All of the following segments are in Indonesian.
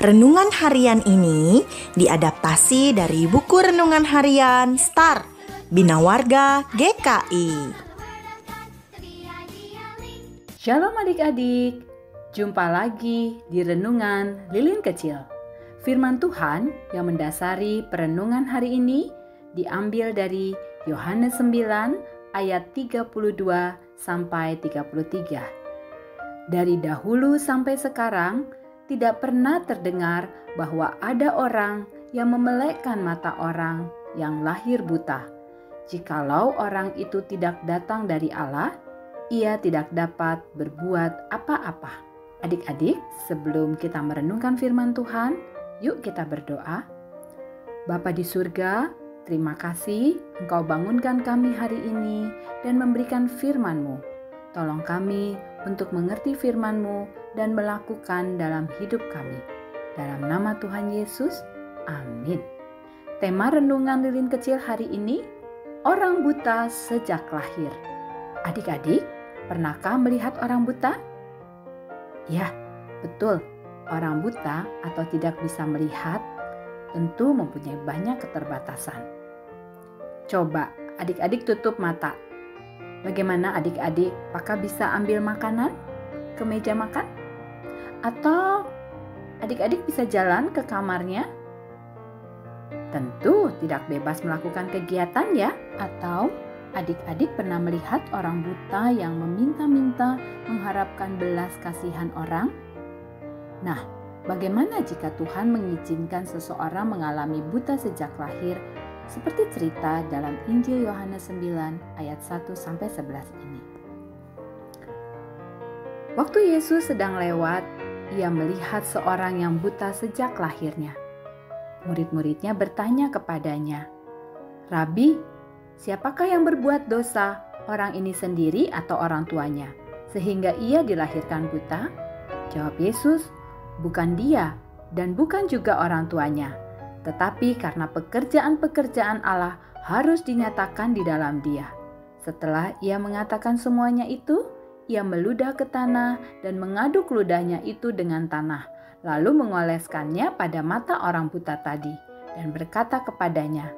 Renungan harian ini diadaptasi dari buku renungan harian Star Bina Warga GKI. Shalom adik-adik, jumpa lagi di Renungan Lilin Kecil. Firman Tuhan yang mendasari perenungan hari ini diambil dari Yohanes 9 ayat 32 sampai 33. Dari dahulu sampai sekarang, tidak pernah terdengar bahwa ada orang yang memelekkan mata orang yang lahir buta. Jikalau orang itu tidak datang dari Allah, ia tidak dapat berbuat apa-apa. Adik-adik, sebelum kita merenungkan firman Tuhan, yuk kita berdoa. Bapa di surga, terima kasih Engkau bangunkan kami hari ini dan memberikan firman-Mu. Tolong kami untuk mengerti firman-Mu dan melakukan dalam hidup kami. Dalam nama Tuhan Yesus, amin. Tema renungan lilin kecil hari ini, orang buta sejak lahir. Adik-adik, pernahkah melihat orang buta? Ya, betul. Orang buta atau tidak bisa melihat tentu mempunyai banyak keterbatasan. Coba adik-adik tutup mata. Bagaimana adik-adik? Apakah bisa ambil makanan ke meja makan? Atau adik-adik bisa jalan ke kamarnya? Tentu tidak bebas melakukan kegiatan ya. Atau adik-adik pernah melihat orang buta yang meminta-minta mengharapkan belas kasihan orang? Nah, bagaimana jika Tuhan mengizinkan seseorang mengalami buta sejak lahir seperti cerita dalam Injil Yohanes 9 ayat 1-11 ini? Waktu Yesus sedang lewat, ia melihat seorang yang buta sejak lahirnya. Murid-muridnya bertanya kepadanya, "Rabi, siapakah yang berbuat dosa, orang ini sendiri atau orang tuanya, sehingga ia dilahirkan buta?" Jawab Yesus, "Bukan dia dan bukan juga orang tuanya, tetapi karena pekerjaan-pekerjaan Allah harus dinyatakan di dalam dia." Setelah ia mengatakan semuanya itu, ia meludah ke tanah dan mengaduk ludahnya itu dengan tanah, lalu mengoleskannya pada mata orang buta tadi dan berkata kepadanya,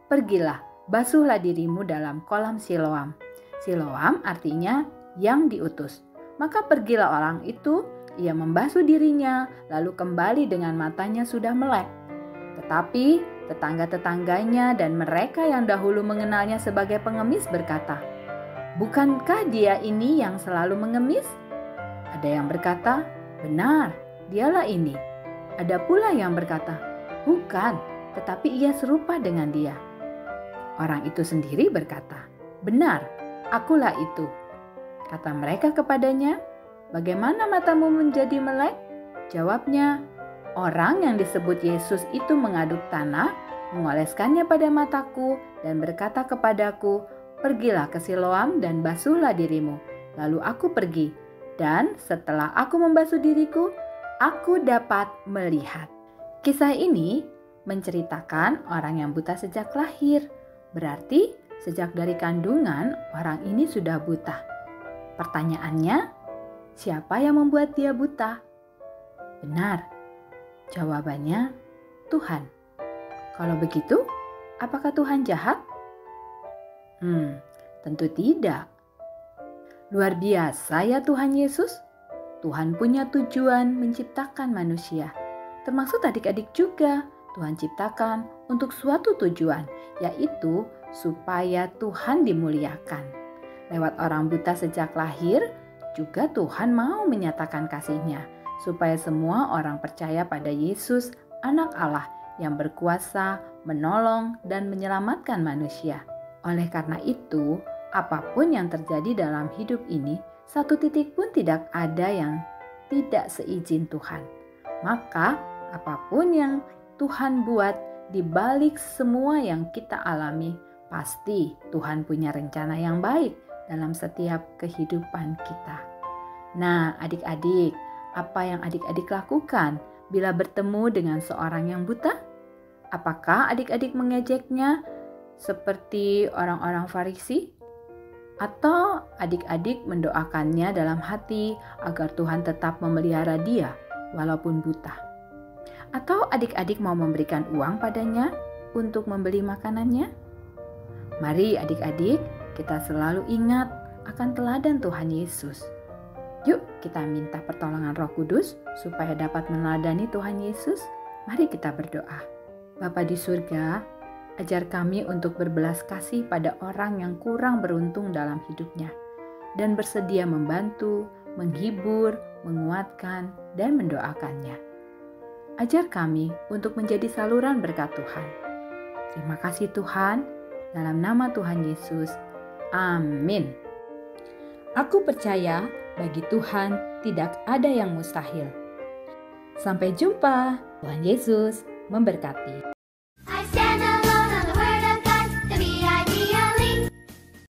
"Pergilah, basuhlah dirimu dalam kolam Siloam." Siloam artinya yang diutus. Maka pergilah orang itu, ia membasuh dirinya, lalu kembali dengan matanya sudah melek. Tetapi tetangga-tetangganya dan mereka yang dahulu mengenalnya sebagai pengemis berkata, "Bukankah dia ini yang selalu mengemis?" Ada yang berkata, "Benar, dialah ini." Ada pula yang berkata, "Bukan, tetapi ia serupa dengan dia." Orang itu sendiri berkata, "Benar, akulah itu." Kata mereka kepadanya, "Bagaimana matamu menjadi melek?" Jawabnya, "Orang yang disebut Yesus itu mengaduk tanah, mengoleskannya pada mataku dan berkata kepadaku, 'Pergilah ke Siloam dan basuhlah dirimu.' Lalu aku pergi, dan setelah aku membasuh diriku, aku dapat melihat." Kisah ini menceritakan orang yang buta sejak lahir. Berarti sejak dari kandungan orang ini sudah buta. Pertanyaannya, siapa yang membuat dia buta? Benar, jawabannya Tuhan. Kalau begitu, apakah Tuhan jahat? Tentu tidak. Luar biasa ya Tuhan Yesus. Tuhan punya tujuan menciptakan manusia. Termasuk adik-adik juga. Tuhan ciptakan untuk suatu tujuan, yaitu supaya Tuhan dimuliakan. Lewat orang buta sejak lahir, juga Tuhan mau menyatakan kasih-Nya, supaya semua orang percaya pada Yesus, Anak Allah yang berkuasa menolong dan menyelamatkan manusia. Oleh karena itu, apapun yang terjadi dalam hidup ini, satu titik pun tidak ada yang tidak seizin Tuhan. Maka, apapun yang Tuhan buat di balik semua yang kita alami, pasti Tuhan punya rencana yang baik dalam setiap kehidupan kita. Nah, adik-adik, apa yang adik-adik lakukan bila bertemu dengan seorang yang buta? Apakah adik-adik mengejeknya seperti orang-orang Farisi? Atau adik-adik mendoakannya dalam hati agar Tuhan tetap memelihara dia walaupun buta? Atau adik-adik mau memberikan uang padanya untuk membeli makanannya? Mari adik-adik, kita selalu ingat akan teladan Tuhan Yesus. Yuk kita minta pertolongan Roh Kudus supaya dapat meneladani Tuhan Yesus. Mari kita berdoa. Bapa di surga, ajar kami untuk berbelas kasih pada orang yang kurang beruntung dalam hidupnya dan bersedia membantu, menghibur, menguatkan, dan mendoakannya. Ajar kami untuk menjadi saluran berkat Tuhan. Terima kasih Tuhan, dalam nama Tuhan Yesus. Amin. Aku percaya bagi Tuhan tidak ada yang mustahil. Sampai jumpa. Tuhan Yesus memberkati.